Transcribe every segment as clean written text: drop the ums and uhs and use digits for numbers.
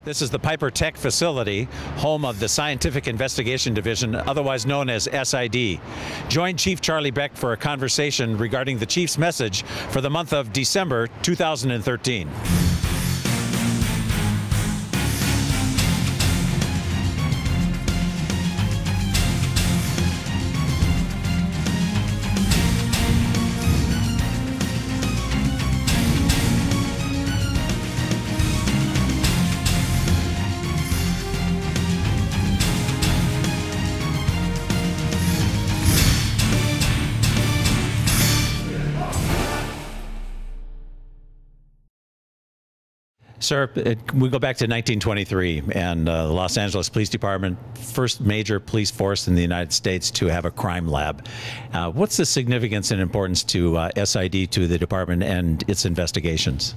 This is the Piper Tech facility, home of the Scientific Investigation Division, otherwise known as SID. Join Chief Charlie Beck for a conversation regarding the Chief's message for the month of December 2013. Sir, we go back to 1923, and the Los Angeles Police Department, first major police force in the United States to have a crime lab. What's the significance and importance to SID, to the department and its investigations?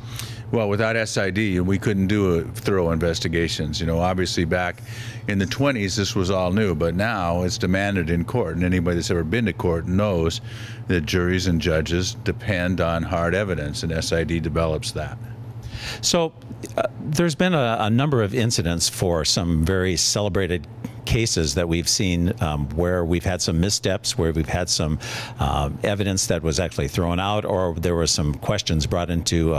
Well, without SID, we couldn't do thorough investigations. You know, obviously back in the 20s, this was all new, but now it's demanded in court, and anybody that's ever been to court knows that juries and judges depend on hard evidence, and SID develops that. So there's been a number of incidents for some very celebrated cases that we've seen where we've had some missteps, where we've had some evidence that was actually thrown out, or there were some questions brought into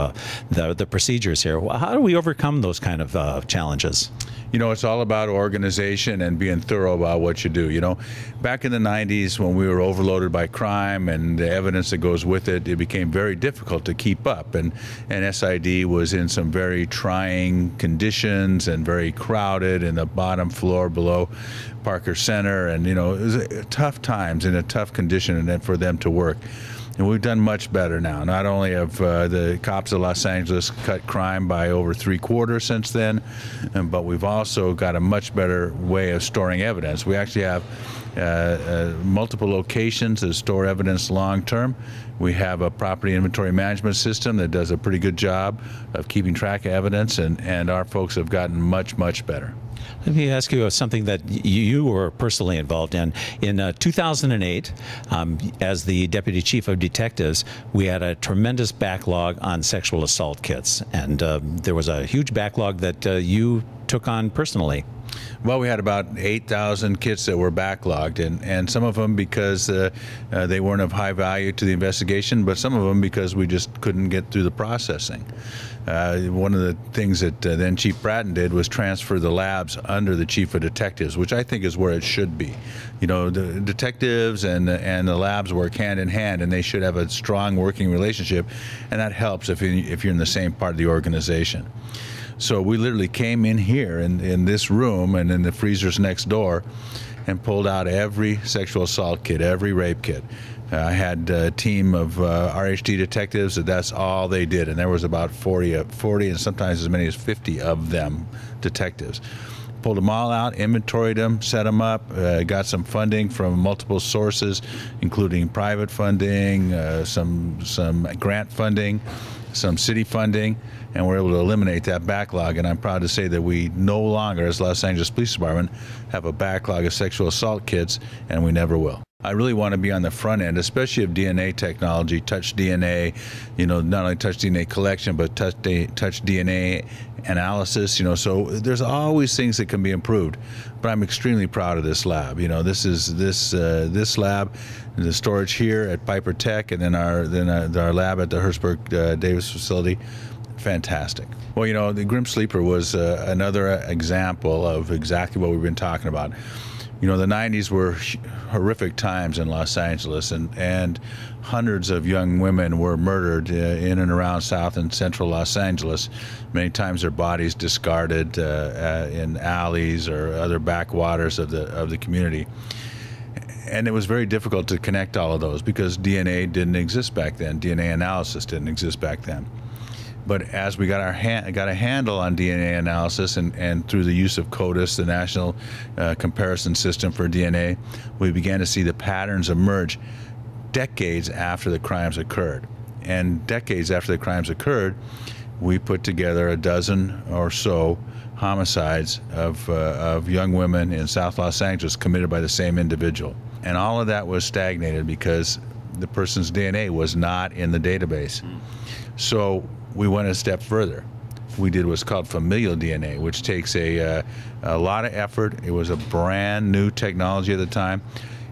the procedures here. How do we overcome those kind of challenges? You know, it's all about organization and being thorough about what you do. You know, back in the 90s when we were overloaded by crime and the evidence that goes with it, it became very difficult to keep up. And SID was in some very trying conditions and very crowded in the bottom floor below Parker Center. And, you know, it was tough times in a tough condition and for them to work. And we've done much better now. Not only have the cops of Los Angeles cut crime by over 3/4 since then, but we've also got a much better way of storing evidence. We actually have multiple locations that store evidence long term. We have a property inventory management system that does a pretty good job of keeping track of evidence, and our folks have gotten much, much better. Let me ask you something that you were personally involved in. In 2008, as the Deputy Chief of Detectives, we had a tremendous backlog on sexual assault kits, and there was a huge backlog that you took on personally. Well, we had about 8,000 kits that were backlogged, and some of them because they weren't of high value to the investigation, but some of them because we just couldn't get through the processing. One of the things that then Chief Bratton did was transfer the labs under the Chief of Detectives, which I think is where it should be. You know, the detectives and the labs work hand in hand, and they should have a strong working relationship, and that helps if you're in the same part of the organization. So we literally came in here in this room and in the freezers next door and pulled out every sexual assault kit, every rape kit. I had a team of RHD detectives that's all they did, and there was about 40 and sometimes as many as 50 of them detectives. Pulled them all out, inventoried them, set them up, got some funding from multiple sources, including private funding, some grant funding, some city funding, and we're able to eliminate that backlog. And I'm proud to say that we no longer, as Los Angeles Police Department, have a backlog of sexual assault kits, and we never will. I really want to be on the front end, especially of DNA technology, touch DNA, you know, not only touch DNA collection, but touch DNA analysis, you know, so there's always things that can be improved. But I'm extremely proud of this lab. You know, this lab, the storage here at Piper Tech, and then our lab at the Hertzberg Davis facility. Fantastic. Well, you know, the Grim Sleeper was another example of exactly what we've been talking about. You know, the 90s were horrific times in Los Angeles, and hundreds of young women were murdered in and around South and Central Los Angeles. Many times their bodies discarded in alleys or other backwaters of the community. And it was very difficult to connect all of those because DNA didn't exist back then. DNA analysis didn't exist back then. But as we got a handle on DNA analysis and through the use of CODIS, the National Comparison System for DNA, we began to see the patterns emerge decades after the crimes occurred. And decades after the crimes occurred, we put together a dozen or so homicides of young women in South Los Angeles committed by the same individual. And all of that was stagnated because the person's DNA was not in the database. So we went a step further. we did what's called familial DNA, which takes a lot of effort. It was a brand new technology at the time,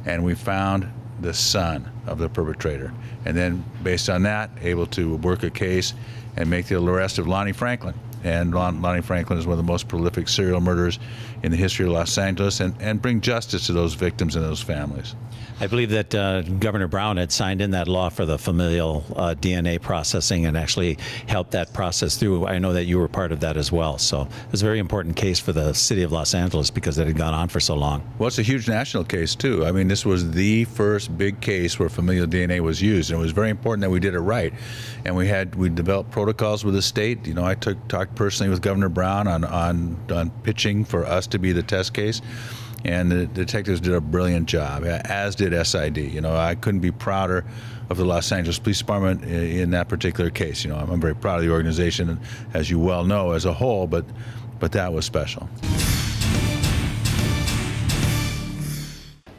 and we found the son of the perpetrator. And then based on that, able to work a case and make the arrest of Lonnie Franklin. And Lonnie Franklin is one of the most prolific serial murderers in the history of Los Angeles, and bring justice to those victims and those families. I believe that Governor Brown had signed in that law for the familial DNA processing and actually helped that process through. I know that you were part of that as well. So it was a very important case for the city of Los Angeles because it had gone on for so long. Well, it's a huge national case, too. I mean, this was the first big case where familial DNA was used, and it was very important that we did it right. And we developed protocols with the state. You know, I talked personally with Governor Brown on pitching for us to be the test case. And the detectives did a brilliant job, as did SID. You know, I couldn't be prouder of the Los Angeles Police Department in that particular case. You know, I'm very proud of the organization, as you well know, as a whole, but that was special.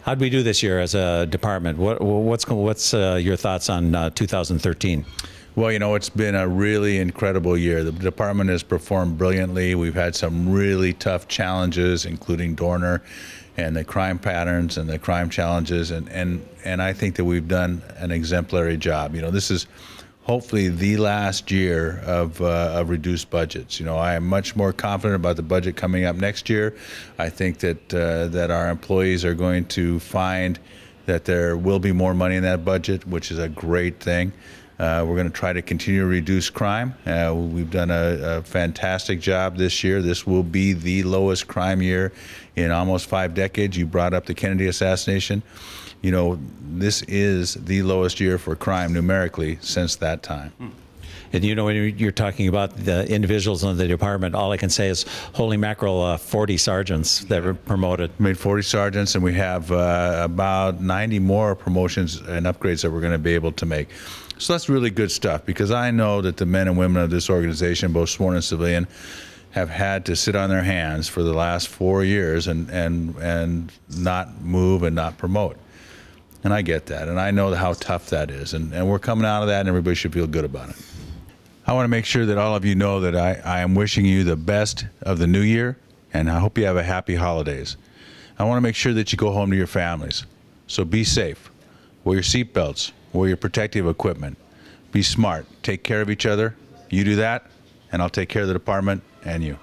How'd we do this year as a department? What's your thoughts on 2013? Well, you know, it's been a really incredible year. The department has performed brilliantly. We've had some really tough challenges, including Dorner and the crime patterns and the crime challenges, and I think that we've done an exemplary job. You know, this is hopefully the last year of reduced budgets. You know, I am much more confident about the budget coming up next year. I think that our employees are going to find that there will be more money in that budget, which is a great thing. We're going to try to continue to reduce crime. We've done a fantastic job this year. This will be the lowest crime year in almost 5 decades. You brought up the Kennedy assassination. You know, this is the lowest year for crime numerically since that time. And you know, when you're talking about the individuals in the department, all I can say is, holy mackerel, 40 sergeants that were promoted. Made 40 sergeants, and we have about 90 more promotions and upgrades that we're going to be able to make. So that's really good stuff, because I know that the men and women of this organization, both sworn and civilian, have had to sit on their hands for the last 4 years and not move and not promote. And I get that, and I know how tough that is, and we're coming out of that, and everybody should feel good about it. I want to make sure that all of you know that I am wishing you the best of the new year, and I hope you have a happy holidays. I want to make sure that you go home to your families. So be safe. Wear your seatbelts. Wear your protective equipment. Be smart. Take care of each other. You do that, and I'll take care of the department and you.